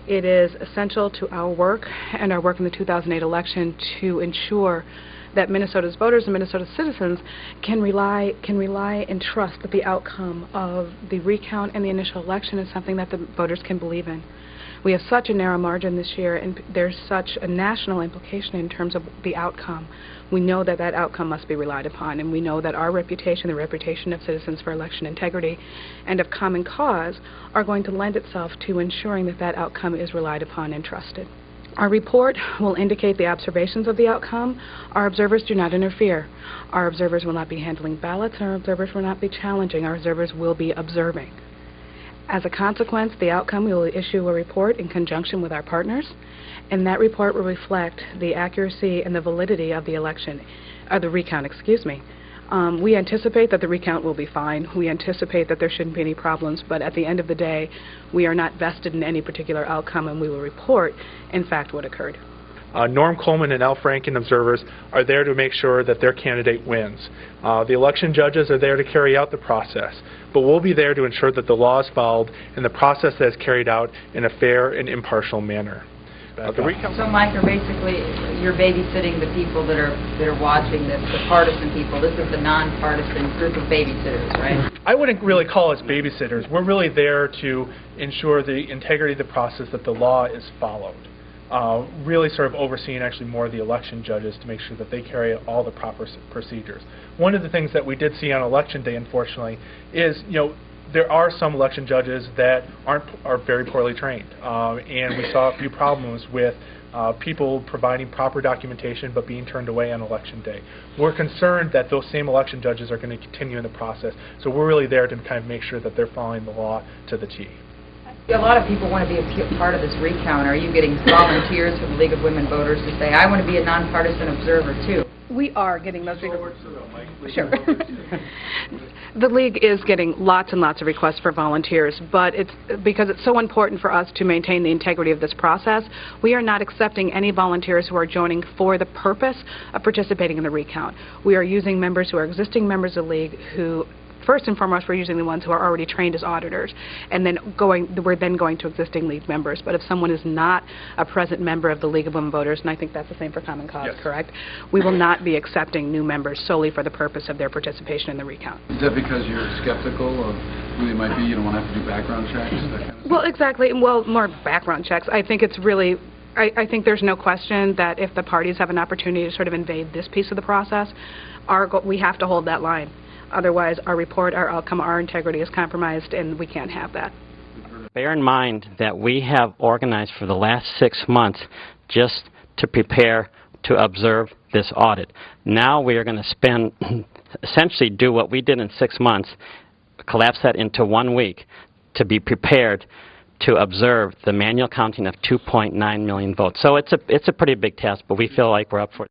It is essential to our work and our work in the 2008 election to ensure that Minnesota's voters and Minnesota citizens can rely and trust that the outcome of the recount and the initial election is something that the voters can believe in. We have such a narrow margin this year, and there's such a national implication in terms of the outcome. We know that that outcome must be relied upon, and we know that our reputation, the reputation of Citizens for Election Integrity and of Common Cause, are going to lend itself to ensuring that that outcome is relied upon and trusted. Our report will indicate the observations of the outcome. Our observers do not interfere. Our observers will not be handling ballots. Our observers will not be challenging. Our observers will be observing. As a consequence, the outcome, we will issue a report in conjunction with our partners, and that report will reflect the accuracy and the validity of the election, the recount, excuse me. We anticipate that the recount will be fine. We anticipate that there shouldn't be any problems, but at the end of the day, we are not vested in any particular outcome, and we will report, in fact, what occurred. Norm Coleman and Al Franken observers are there to make sure that their candidate wins. The election judges are there to carry out the process, but we'll be there to ensure that the law is followed and the process is carried out in a fair and impartial manner. So, Mike, basically, you're babysitting the people that are watching this, the partisan people. This is the nonpartisan group of babysitters, right? I wouldn't really call us babysitters. We're really there to ensure the integrity of the process, that the law is followed. Really sort of overseeing actually more of the election judges to make sure that they carry out all the proper procedures. One of the things that we did see on election day, unfortunately, is there are some election judges that are very poorly trained, and we saw a few problems with people providing proper documentation but being turned away on election day. We're concerned that those same election judges are going to continue in the process, so we're really there to kind of make sure that they're following the law to the T. A lot of people want to be a part of this recount. Are you getting volunteers from the League of Women Voters to say, I want to be a nonpartisan observer, too? We are getting those. Sure. The League is getting lots and lots of requests for volunteers, but because it's so important for us to maintain the integrity of this process, we are not accepting any volunteers who are joining for the purpose of participating in the recount. We are using members who are existing members of the League who, first and foremost, we're using the ones who are already trained as auditors, and then we're then going to existing League members. But if someone is not a present member of the League of Women Voters, and I think that's the same for Common Cause, yes, correct? We will not be accepting new members solely for the purpose of their participation in the recount. Is that because you're skeptical of who they might be? You don't want to have to do background checks? That kind of well, exactly. Well, more background checks. I think it's really... I think there's no question that if the parties have an opportunity to sort of invade this piece of the process, we have to hold that line. Otherwise, our report, our outcome, our integrity is compromised, and we can't have that. Bear in mind that we have organized for the last 6 months just to prepare to observe this audit. Now we are going to essentially do what we did in 6 months, collapse that into 1 week to be prepared to observe the manual counting of 2.9 million votes. So it's a pretty big task, but we feel like we're up for it.